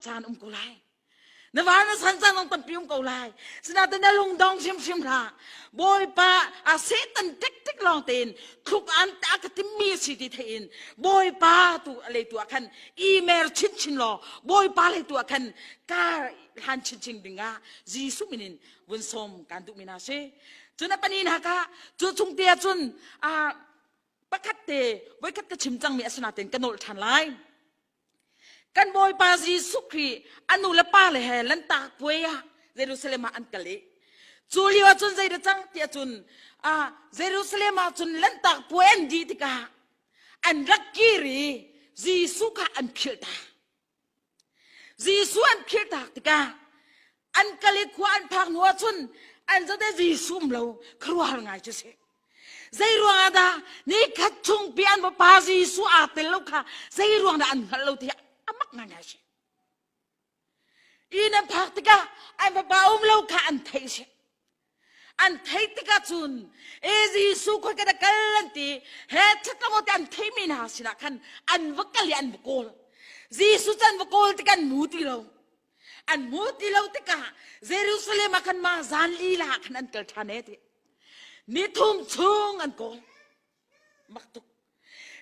จานกุลายนวานะสันสันองตันพิมกุลายสนาตันลุงดองชิมราบอยปาอาเซตันเต็กลองเต็นทุกอันตากติมีสิทธิเทนบอยปาตัวอะไรตัวคันอีเมลชินลอบอยปาอะไรตัวคันกาหันชินดึงอ่ะจีสุมินินวันสมการตุมินาเซจนปนินฮักะจนจงเตียจนปะคัดเตไว้คัดกระชิมจังมีอสนาเต็นกันโนลทันไลกันบอยปาจีสุครีอนุละปาเลยลันตากป่วยอะเยรูซาเล็มอันกะเลจูลีว่าจนใจเดจังเตียจนเยรูซาเล็มจนลันตากป่วยอันดีติกาอันรักกีรีจีสุกะอันเพียตาจีสุอันเพียตาติกาอันกะเลขวานพักหัวจนอันจะได้จีสุมเราครัวหงายจะเสใจรวงadaนี่ขัดชงเปียนมาปาจีสุอาเตลค่ะใจรวงadaอันเราที่amak nanya sih, ini praktika, apa bau melau ka antai sih, antai tika cun, ezi suku kada kalanti, hecat kamu ti antai mina sih kan, an bekali an bekol, Yesus an bekol tika an muti lau tika, Jerusalem akan mazan lila kan an keltane ti, ni thum chung an kol, maktuk.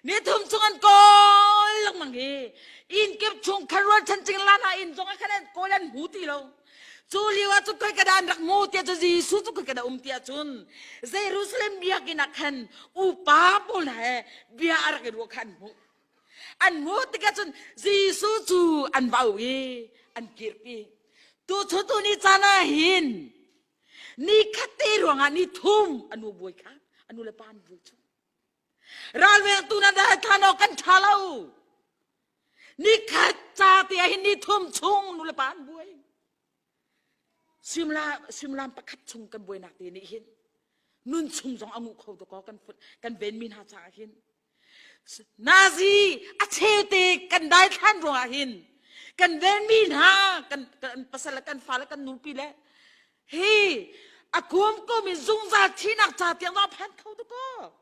Ni thum chungan kol lang mangi in kep chung karwan chan ching lana in zong akanan kolan muti lo Juliwa tu kai kada anak muti tu Yesus tu kada tia chun Jerusalem biak inakan upa pun hai biar ke kan mu an muti ka chun Yesus tu an bawi an kirpi tu tu ni chana hin ni khati ruanga ni thum anu boi kha anu lepan boi chu Ralweng tu nada thano kan thalau, ni kaca tiah ini thum chung nulepan buai, simlam pakat chung kan buai nak tiah ni hin, nun chung jong amu kau tu kau kan ben min haca hin, nazi acete kan dai than rong hin, kan ben min ha kan pasal kan fal kan nupi le, he akum ko min zung za thinak cha tiang wa phan kau tu ko.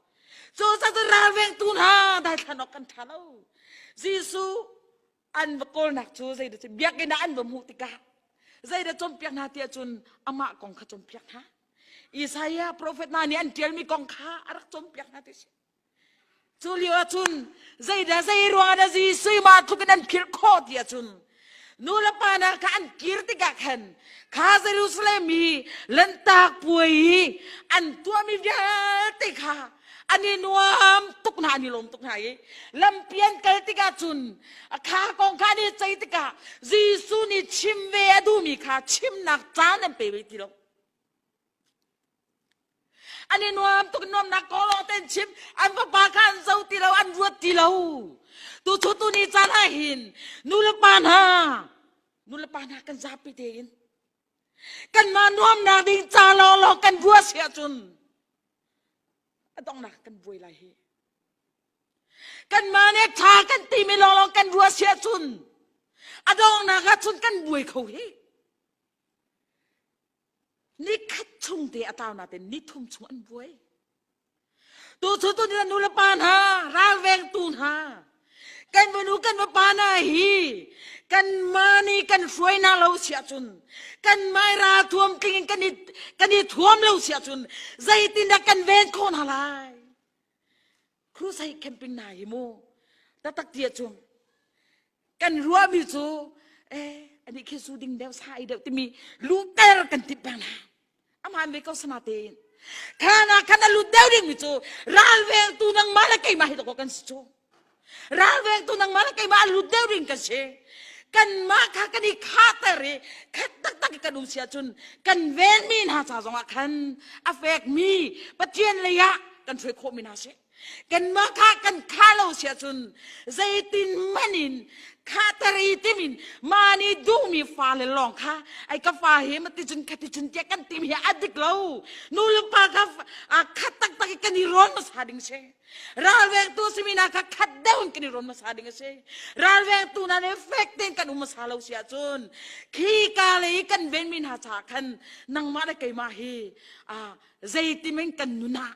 So sa ralweng tuna dahil tanokan tanaw. Jisu an bakol nak chu zay da biyak ina an bamutika. Zay da chompiak na tia chun ama kong ka chompiak ha. Isaiah prophet na ni an tiel mi kong ka arak chompiak na tia. Chuliwa chun zay ruang da Jisu ma tukin an kirko tia chun. Nula pa na ka an kirtiga kan. Ka Jerusalem mi lentak puai an tua mi vyati ka. Ani nuam tuk na ani lom tuk na ye lampian kal tiga chun kha kong kha ni chai tika Jisu ni chimve adu mi kha chim nak chan em pe ti lo ani nuam tuk nom nak kolong ten chim an pa khan zau ti lo an ruat ti lo tu chu tu ni chan ha hin nulapan ha kan zapi tein kan ma nuam na ding cha lo kan bua sia chun adong nak kan buai lahi kan mane tha kan ti mi lolong kan bua sia chun adong nak ka chun kan buai khau hi ni khat chung te ataw na te ni thum chung an buai tu chu tu ni nu la pan ha ralweng tun ha kan banu kan ma pa na hi kan mani kan froi na lo sia chun kan mai ra thuam ting kan ni thuam lo sia chun zai tin da kan ven khon halai kru sai camping na hi mo ta tak tia chung kan ruwa mi chu ani ke su ding deu sai deu ti mi lu ter kan ti bang na ama me ko sana te kana lu deu ding mi chu ralweng tu nang malakai ma hi to kan chu ralweng tu nang malakai ma lu deu ding ka se kan maka kan ikhatare khatak tak kan usia chun kan ven min ha cha zonga kan affect mi patien leya kan thoi kho min ha se kan maka kan khalo sia chun zaitin manin khatari timin mani du mi fa le long kha ai ka fa he mati chun khati chun che kan tim hi adik lo nul pa ka khatak tak kan ni ron mas hading se ralweng tu simina ka khaddaun kan ni ron mas hading se ralweng tu na effecting kan umas halaw sia chun khi ka le kan ben min ha cha kan nang ma kai ma hi zaitin men kan nuna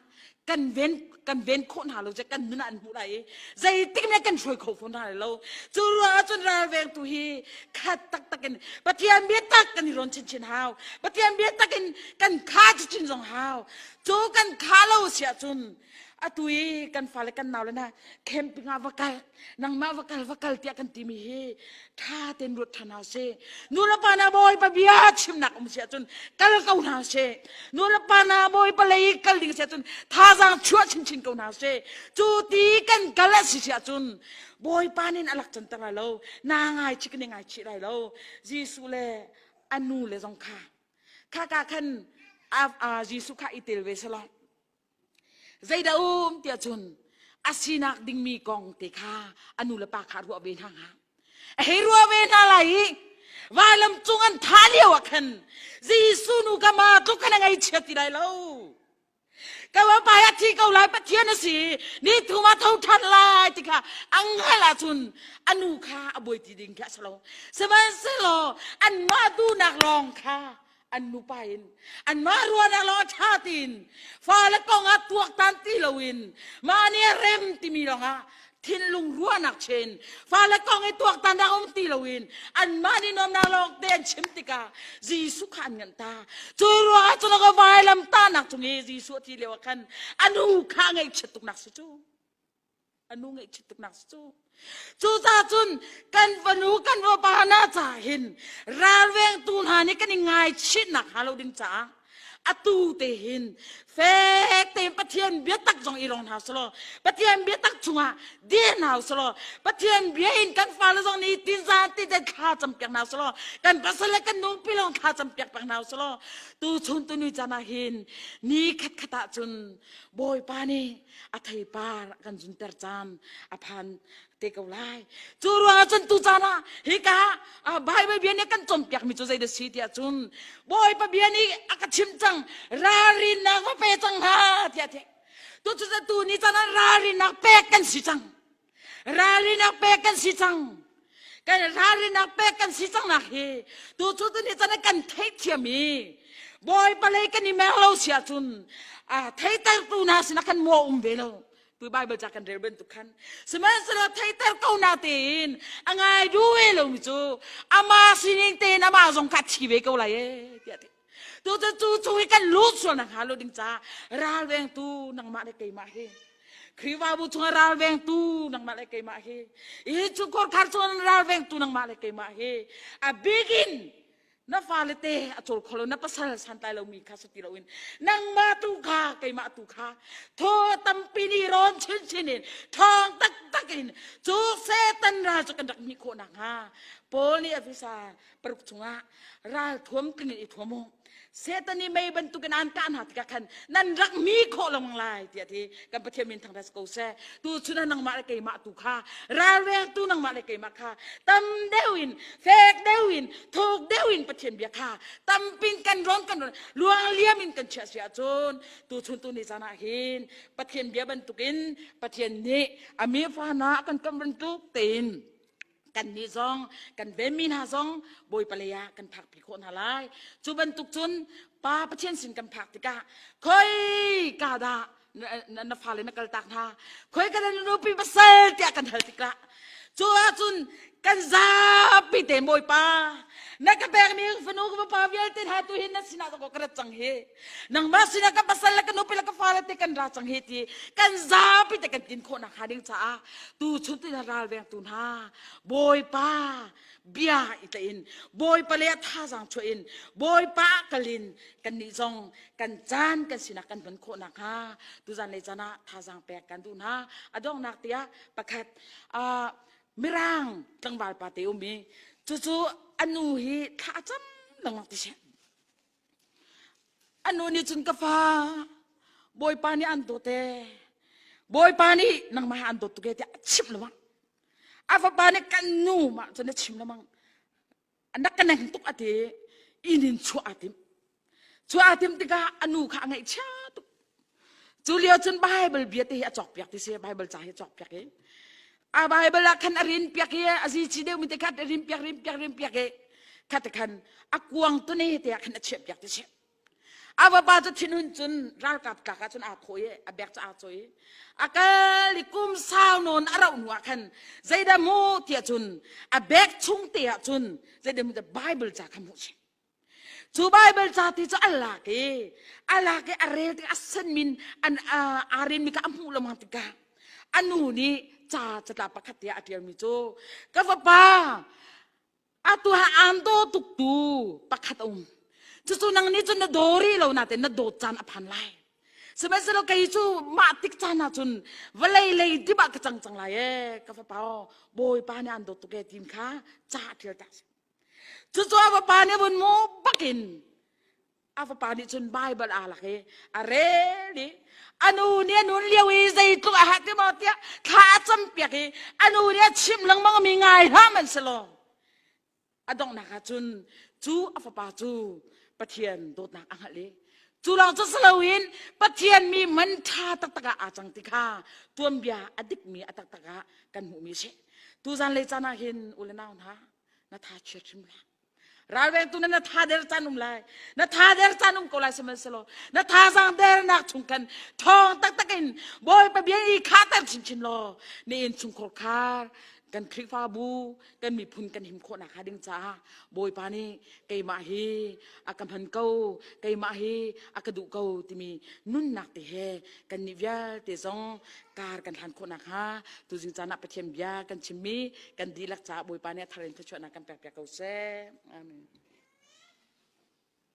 กันเว้นคนหาเราจะกันนั่นผู้ใดใจติ๊กเนี่ยกันช่วยเขาคนหาเราจูรัวจนราเวงตุฮีขัดตักกันปะเทียนเบียตักกันนี่ร้อนชินหาวปะเทียนเบียตักกันขาชินสองหาวจูกันขาเราเสียจุนอะตุยกันฟ้าเลยกันหนาวแล้วนะเข้มปิงอาวกัลนางมาวกัลเตียกันติมีเฮท่าเต็นรถทนาวเซนูละปานาบอยปะเบียชิมนักอมเสียจนกัลเกาหนาวเซนูละปานาบอยปะเลยกัลดิงเสียจนท่าจางชั่วชินเกาหนาวเซจูตีกันกัลเสียจนบอยปานินอลักจันตระเรานางไงชิกันยังไงชิไรเราจีสุเลอนูเลจงข้ากาขันจีสุข้าอิเตลเวสลาใจดาวเตียจุนอาศินักดิ่งมีกองเตคาอนุลปาขารัวเวนหางเฮรัวเวนอะไรว่าลำจุงันท้าเลี้ยวกันจีสุนุกามาทุกคนยังไงเชื่อที่ไรแล้วก็ว่าไปอาทิตย์เกาหลีประเทศนั่นสินี่ถูกมาเท่าทันลายติค่ะอังเฮลาจุนอนุคาอบวยติดิงแค่สโลสมัยสโลอันมาดูนักลองค่ะอันนุปายินอันมารัวนักลองชาตินฟ้าและกองอัตวกตันติลวินมาเนี่ยเร็มติมีลองอ่ะทินลุงรัวนักเชนฟ้าและกองไอตัวตันดาวติลวินอันมานี่นอมนักลองเดินชิมติกาจีสุขันกันตาจูรัวจุนก็วายลำตานักจุงเอจีสุที่เลวกันอนุข้างไอเชตุกนักสุจูอนุไอเชตุกนักสุจูจูจ่าจุนกันวนูกันว่าปานาจ่าเห็นราเวงตูนหานี่กันยังไงชิดหนักหาเราดึงจ่าอตูเตหินเฟกเต็มปะเทียนเบียตักจงอีรอนหาสโลปะเทียนเบียตักจุงอ่ะเดียนหาสโลปะเทียนเบียอินกันฟ้าละจงนี้ตินซาติเด็ดขาจำเปียกหาสโลกันปัสละกันนุ่งพิลองขาจำเปียกปังหาสโลตูชุนตูนุจานาหินนี่ขัดจุนบอยปานีอัฐิปากันจุนเตอร์จานอภันเตกเอาไล่จูรัวจนตูจานะฮิกาบายไปเบียนี่กันจมเปียกมิจูใจเดสีเตียจุนบอยไปเบียนี่อากาชิมจังรารินนักว่าเปจังฮาเทียเทตูจุดตูนี่จานะรารินนักเปกันสิจังรารินนักเปกันสิจังกันรารินนักเปกันสิจังนักเฮตูจุดนี่จานะกันเทเทียมีบอยไปเลยกันนี่แมวเราเสียจุนเทเตอร์ตูน่าสินักกันมัวเบลตัวไบเบิลจากกันเรียนทุกขันสมัยสลับไทยเตอร์เก้านาเตนอ่างไงดูเอลมิจูอามาสินิงเตนอามาส่งกัดชีเวกเอาไรเดียดตัวจะจูให้กันลุส่วนนักหาลุดิงจ้าราเวงตูนังมาเลกมาเฮครีวาบุชงราเวงตูนังมาเลกมาเฮอีจุกอร์คาร์ชวนราเวงตูนังมาเลกมาเฮอาบิกินนับฟาเลเตอจุลขลุ่นนับภาษาสันไตเรามีข้าสติเราอินนังมาตุกาไกมาตุกาโทตัมปินีร้อนชินินทองตักอินจูเซตันราจุกันดักมีโคนังฮาโพลีอฟิซาปรุกจุงะราทวมกลิ่นอิทวมงเซตันนี่ไม่บรรทุกันอันการหัดกัน นันรักมีโคลงลายเดียทีกันประเทศมินทางดัสโกเซตูชุนังมาเลกมาตุคาราเวงตูนังมาเลกมาคาตัมเดวินเฟกเดวินถูกเดวินประเทศเบียคาตัมปินกันร้อนลวงเลี้ยมินกันเชียจนตูชุนตูนิจานาหินประเทศเบียบรรทุกินประเทศนี้อเมฟานากันบรรทุกเต็นกันนิซองกันเวมินฮาซองบอยปลายากันผักพิโคนฮาลายจูบันตุกจุนป้าประเทศสินกันผักติกาคอยกาดานับฟาเลนักกลตักนาคอยกันนูปีภาษาเตียกันเฮติกาจูอาจุนกันซาปิเตมบอยป้านักแบกมีฟนุกบป้าเวลตินหาตุหินนัสินาตกกระจังเฮนังมาสินักภาษาละกันนูปีละกันฟาเลติกันราจังเฮตีกันซาปิเตกันตินโคนักหาดิ้งจ้าตูชุนตินาราลเวงตุนฮาบอยป้าเบียอิตอินบอยปะเลียท่าจังช่วยอินบอยป้ากลินกันนิจงกันจานกันสินักกันเป็นโคนักฮาตุจันเลจานะท่าจังแปกกันตุนฮาอดองนักเตียประคัดมิรังตั้งบาลปาเตอุมีจู่ๆอนุฮีท่าจำนังมักติเชอนุนี่จุนกฟ้าบอยปานี่อันโตเตบอยปานี่นังมาอันโตตุเกติชิบละมั้งอาฟปานี่กันนูมาจนได้ชิมละมั้งอันนักกันแห่งตุกอติอินินชัวอาติมติกาอนุข้างไงชาตุจูเลียจนไบเบิลเบียติเฮจอกเปียกติเสียไบเบิลจ่ายเฮจอกเปียกเองไบเบิลคันอรินเปียกเฮอาซิจิเดวมิเตคัดรินเปียกคัดกันอากวงตัวนี้เตียคันเชียบเปียกติเชีย Apa pa tu tinun jun ral kat kakak jun akoy abek ca acoy akal likum sao non arau nuwa kan zaida mu tia jun abek chung tia jun zaida mu the Bible ca kamu sih tu Bible ca ti ca Allah ke arel ti asen min an arin mi ka ampu lamang tiga anu ni ca ca pakat ya adial mi tu kapa atuha anto tuktu pakat Cucu nang ni cun nadori lo natin nadotan apan lai. Semasa lo kayu cu matik cana cun valai di bak kecang lai kafa pao boy pane ando tu ke tim ka ca dia tas. Cucu apa pane bun mo bakin. Apa pane cun Bible ala ke are ni anu ni anu liawi zai tu ahati mo tia ka campia ke anu ni chim lang mga mingai haman selo. Adong nakacun cu apa pa cu Pathian dot nak angat le. Tulang tu selawin Pathian mi mentah tak acang tika. Tuan biar adik mi atak taka kan mu mi se. Tu zan le cana hin ulenaun ha. Na tha churchim la. Ralweng tu na tha der canum lai. Na tha der canum ko lai semeselo. Na tha sang der nak chungkan thong takin. Boy pa biar I khatar chin lo. Ni in chungkol kar. Kan klik fa bu kan mi pun kan him ko na kading cha boy pani kay mahi akam han kau kay mahi akadu kau timi nun nak te he kan ni vya te zong kar kan han ko na ha tu jing cha na pathian bia kan chimi kan dilak cha boy pani tharen te chona kan pek kau se amen